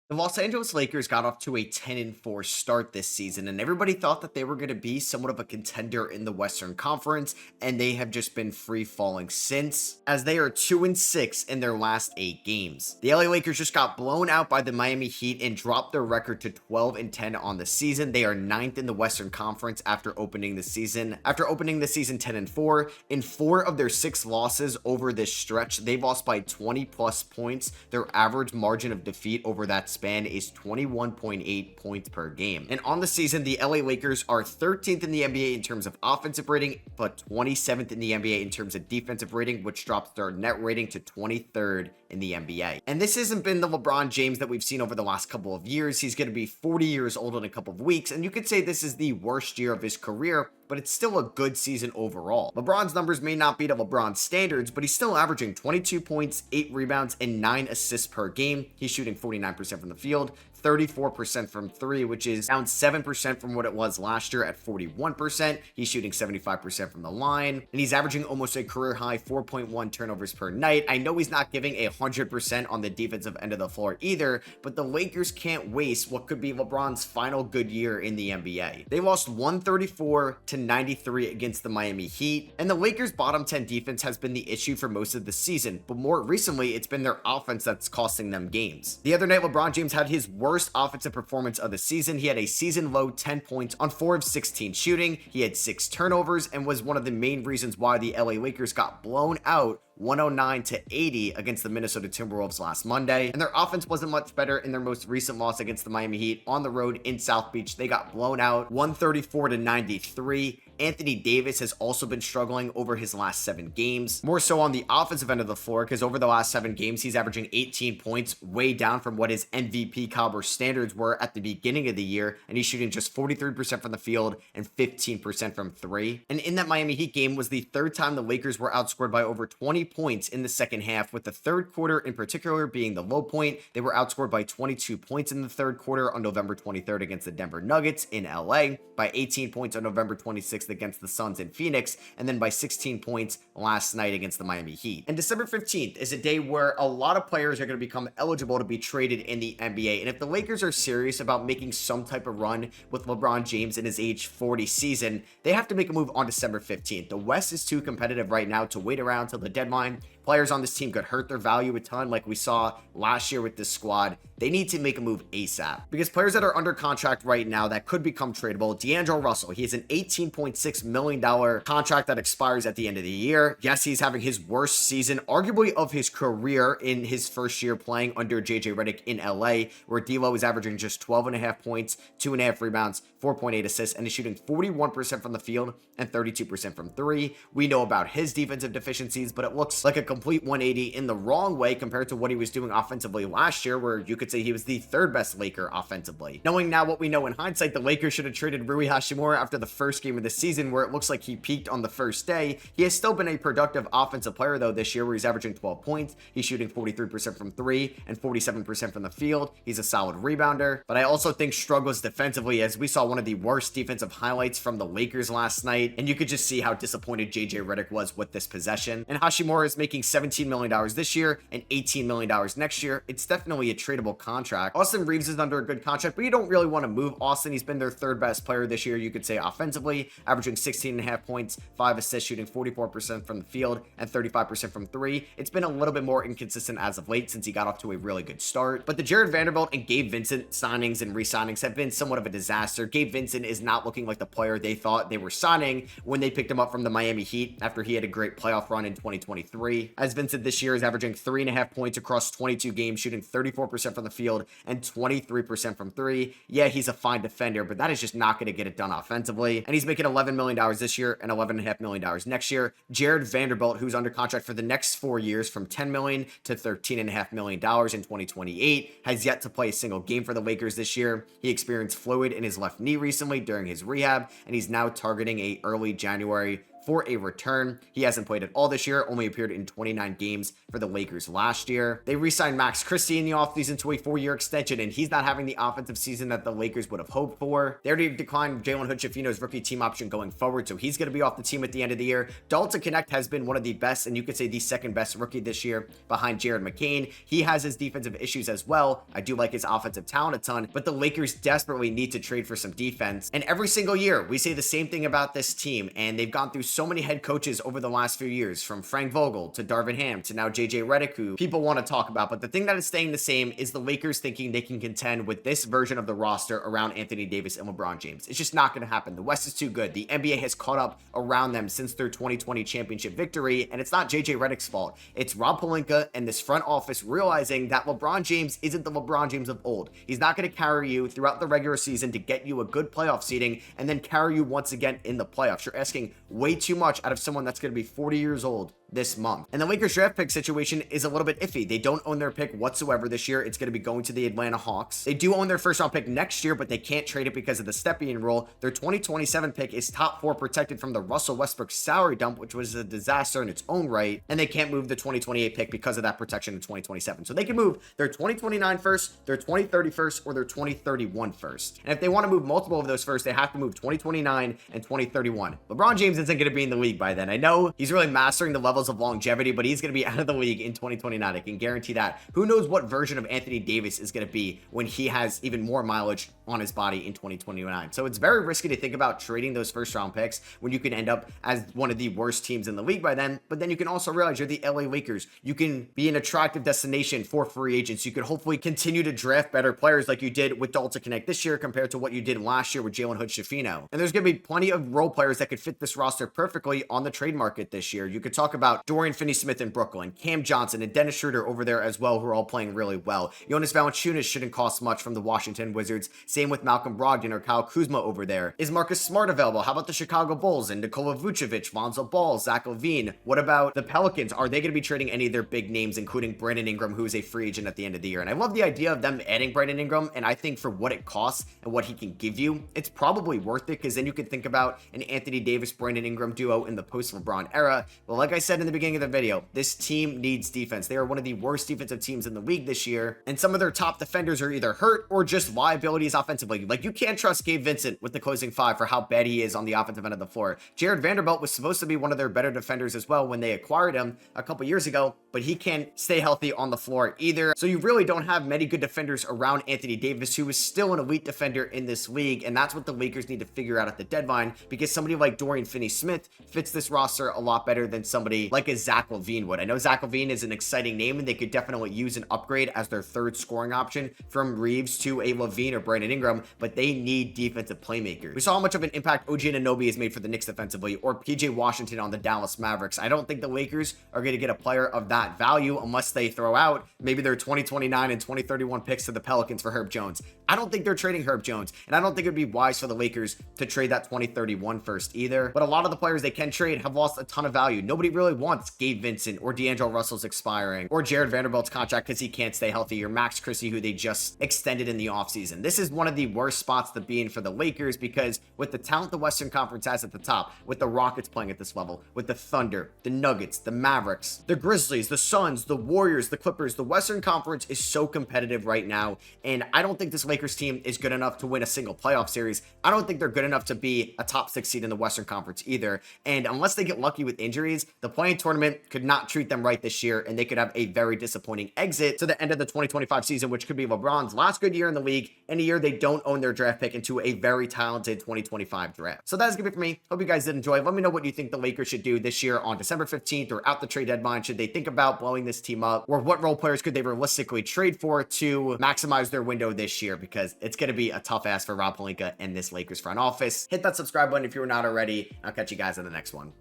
The Los Angeles Lakers got off to a 10-4 start this season, and everybody thought that they were going to be somewhat of a contender in the Western Conference, and they have just been free falling since, as they are 2-6 in their last 8 games. The LA Lakers just got blown out by the Miami Heat and dropped their record to 12-10 on the season. They are ninth in the Western Conference after opening the season. After opening the season 10-4, in 4 of their 6 losses over this stretch, they've lost by 20 plus points. Their average margin of defeat over that span is 21.8 points per game. And on the season, the LA Lakers are 13th in the NBA in terms of offensive rating, but 27th in the NBA in terms of defensive rating, which drops their net rating to 23rd in the NBA. And this hasn't been the LeBron James that we've seen over the last couple of years. He's going to be 40 years old in a couple of weeks, and you could say this is the worst year of his career, but it's still a good season overall. LeBron's numbers may not be to LeBron's standards, but he's still averaging 22 points, 8 rebounds, and 9 assists per game. He's shooting 49% from the field, 34% from 3, which is down 7% from what it was last year at 41%. He's shooting 75% from the line, and he's averaging almost a career high 4.1 turnovers per night. I know he's not giving 100% on the defensive end of the floor either, but the Lakers can't waste what could be LeBron's final good year in the NBA. They lost 134-93 against the Miami Heat, and the Lakers' bottom 10 defense has been the issue for most of the season, but more recently, it's been their offense that's costing them games. The other night, LeBron James had his worst offensive performance of the season. He had a season low 10 points on 4 of 16 shooting. He had 6 turnovers and was one of the main reasons why the LA Lakers got blown out 109-80 against the Minnesota Timberwolves last Monday. And their offense wasn't much better in their most recent loss against the Miami Heat on the road in South Beach. They got blown out 134-93. Anthony Davis has also been struggling over his last 7 games, more so on the offensive end of the floor, because over the last 7 games, he's averaging 18 points, way down from what his MVP caliber standards were at the beginning of the year, and he's shooting just 43% from the field and 15% from 3. And in that Miami Heat game was the 3rd time the Lakers were outscored by over 20 points in the second half, with the 3rd quarter in particular being the low point. They were outscored by 22 points in the 3rd quarter on November 23rd against the Denver Nuggets in LA, by 18 points on November 26th against the Suns in Phoenix, and then by 16 points last night against the Miami Heat. And December 15th is a day where a lot of players are going to become eligible to be traded in the NBA. And if the Lakers are serious about making some type of run with LeBron James in his age 40 season, they have to make a move on December 15th. The West is too competitive right now to wait around till the deadline. Players on this team could hurt their value a ton, like we saw last year with this squad. They need to make a move ASAP, because players that are under contract right now that could become tradable: D'Angelo Russell, he has an $18.6 million contract that expires at the end of the year. Yes, he's having his worst season, arguably of his career, in his first year playing under JJ Redick in LA, where D'Lo is averaging just 12.5 points, 2.5 rebounds, 4.8 assists, and is shooting 41% from the field and 32% from 3. We know about his defensive deficiencies, but it looks like a complete 180 in the wrong way compared to what he was doing offensively last year, where you could say he was the 3rd best Laker offensively. Knowing now what we know in hindsight, the Lakers should have traded Rui Hachimura after the first game of the season, where it looks like he peaked on the first day. He has still been a productive offensive player though this year, where he's averaging 12 points. He's shooting 43% from 3 and 47% from the field. He's a solid rebounder, but I also think struggles defensively, as we saw one of the worst defensive highlights from the Lakers last night, and you could just see how disappointed JJ Redick was with this possession. And Hachimura is making $17 million this year and $18 million next year. It's definitely a tradable contract. Austin Reeves is under a good contract, but you don't really want to move Austin. He's been their 3rd best player this year, you could say, offensively, averaging 16.5 points, 5 assists, shooting 44% from the field and 35% from 3. It's been a little bit more inconsistent as of late since he got off to a really good start. But the Jared Vanderbilt and Gabe Vincent signings and re-signings have been somewhat of a disaster. Gabe Vincent is not looking like the player they thought they were signing when they picked him up from the Miami Heat after he had a great playoff run in 2023. As Vincent this year is averaging 3.5 points across 22 games, shooting 34% from the field and 23% from 3. Yeah, he's a fine defender, but that is just not going to get it done offensively. And he's making $11 million this year and $11.5 million next year. Jared Vanderbilt, who's under contract for the next 4 years from $10 million to $13.5 million in 2028, has yet to play a single game for the Lakers this year. He experienced fluid in his left knee recently during his rehab, and he's now targeting a early January for a return. He hasn't played at all this year, only appeared in 29 games for the Lakers last year. They re-signed Max Christie in the offseason to a 4-year extension, and he's not having the offensive season that the Lakers would have hoped for. They already declined Jalen Hood-Schifino's rookie team option going forward, so he's going to be off the team at the end of the year. Dalton Knecht has been one of the best, and you could say the second best rookie this year behind Jared McCain. He has his defensive issues as well. I do like his offensive talent a ton, but the Lakers desperately need to trade for some defense. And every single year, we say the same thing about this team, and they've gone through so many head coaches over the last few years, from Frank Vogel to Darvin Ham to now JJ Redick, who people want to talk about. But the thing that is staying the same is the Lakers thinking they can contend with this version of the roster around Anthony Davis and LeBron James. It's just not going to happen. The West is too good. The NBA has caught up around them since their 2020 championship victory, and it's not JJ Redick's fault. It's Rob Pelinka and this front office realizing that LeBron James isn't the LeBron James of old. He's not going to carry you throughout the regular season to get you a good playoff seeding and then carry you once again in the playoffs. You're asking way too much out of someone that's going to be 40 years old this month. And the Lakers draft pick situation is a little bit iffy. They don't own their pick whatsoever this year. It's going to be going to the Atlanta Hawks. They do own their first round pick next year, but they can't trade it because of the Stepien rule. Their 2027 pick is top 4 protected from the Russell Westbrook salary dump, which was a disaster in its own right. And they can't move the 2028 pick because of that protection in 2027. So they can move their 2029 first, their 2030 first, or their 2031 first. And if they want to move multiple of those first, they have to move 2029 and 2031. LeBron James isn't going to be in the league by then. I know he's really mastering the levels of longevity, but he's going to be out of the league in 2029. I can guarantee that. Who knows what version of Anthony Davis is going to be when he has even more mileage on his body in 2029. So it's very risky to think about trading those first round picks when you can end up as one of the worst teams in the league by then. But then you can also realize you're the LA Lakers. You can be an attractive destination for free agents. You could hopefully continue to draft better players like you did with Dalton Knecht this year compared to what you did last year with Jalen Hood-Schifino. And there's going to be plenty of role players that could fit this roster perfectly on the trade market this year. You could talk about Dorian Finney-Smith in Brooklyn, Cam Johnson, and Dennis Schroeder over there as well, who are all playing really well. Jonas Valanciunas shouldn't cost much from the Washington Wizards. Same with Malcolm Brogdon or Kyle Kuzma over there. Is Marcus Smart available? How about the Chicago Bulls and Nikola Vucevic, Lonzo Ball, Zach LaVine? What about the Pelicans? Are they going to be trading any of their big names, including Brandon Ingram, who is a free agent at the end of the year? And I love the idea of them adding Brandon Ingram, and I think for what it costs and what he can give you, it's probably worth it, because then you could think about an Anthony Davis, Brandon Ingram duo in the post-LeBron era. But like I said in the beginning of the video, this team needs defense. They are one of the worst defensive teams in the league this year, and some of their top defenders are either hurt or just liabilities offensively. Like, you can't trust Gabe Vincent with the closing five for how bad he is on the offensive end of the floor. Jared Vanderbilt was supposed to be one of their better defenders as well when they acquired him a couple years ago, but he can't stay healthy on the floor either. So you really don't have many good defenders around Anthony Davis, who is still an elite defender in this league, and that's what the Lakers need to figure out at the deadline, because somebody like Dorian Finney-Smith fits this roster a lot better than somebody like a Zach LaVine would. I know Zach LaVine is an exciting name, and they could definitely use an upgrade as their third scoring option from Reeves to a LaVine or Brandon Ingram, but they need defensive playmakers. We saw how much of an impact OG Anunoby has made for the Knicks defensively, or PJ Washington on the Dallas Mavericks. I don't think the Lakers are going to get a player of that value unless they throw out maybe their 2029 and 2031 picks to the Pelicans for Herb Jones. I don't think they're trading Herb Jones, and I don't think it'd be wise for the Lakers to trade that 2031 first either. But a lot of the players they can trade have lost a ton of value. Nobody really wants Gabe Vincent or D'Angelo Russell's expiring, or Jared Vanderbilt's contract because he can't stay healthy, or Max Christie, who they just extended in the offseason. This is one of the worst spots to be in for the Lakers, because with the talent the Western Conference has at the top, with the Rockets playing at this level, with the Thunder, the Nuggets, the Mavericks, the Grizzlies, the Suns, the Warriors, the Clippers, the Western Conference is so competitive right now, and I don't think this Lakers team is good enough to win a single playoff series. I don't think they're good enough to be a top 6 seed in the Western Conference either, and unless they get lucky with injuries, the play-in tournament could not treat them right this year, and they could have a very disappointing exit to the end of the 2025 season, which could be LeBron's last good year in the league, and a year they don't own their draft pick into a very talented 2025 draft. So that's gonna be it for me. Hope you guys did enjoy. Let me know what you think the Lakers should do this year on December 15th or at the trade deadline. Should they think about blowing this team up, or what role players could they realistically trade for to maximize their window this year? Because it's going to be a tough ask for Rob Pelinka and this Lakers front office. Hit that subscribe button if you're not already. I'll catch you guys in the next one.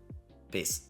Peace.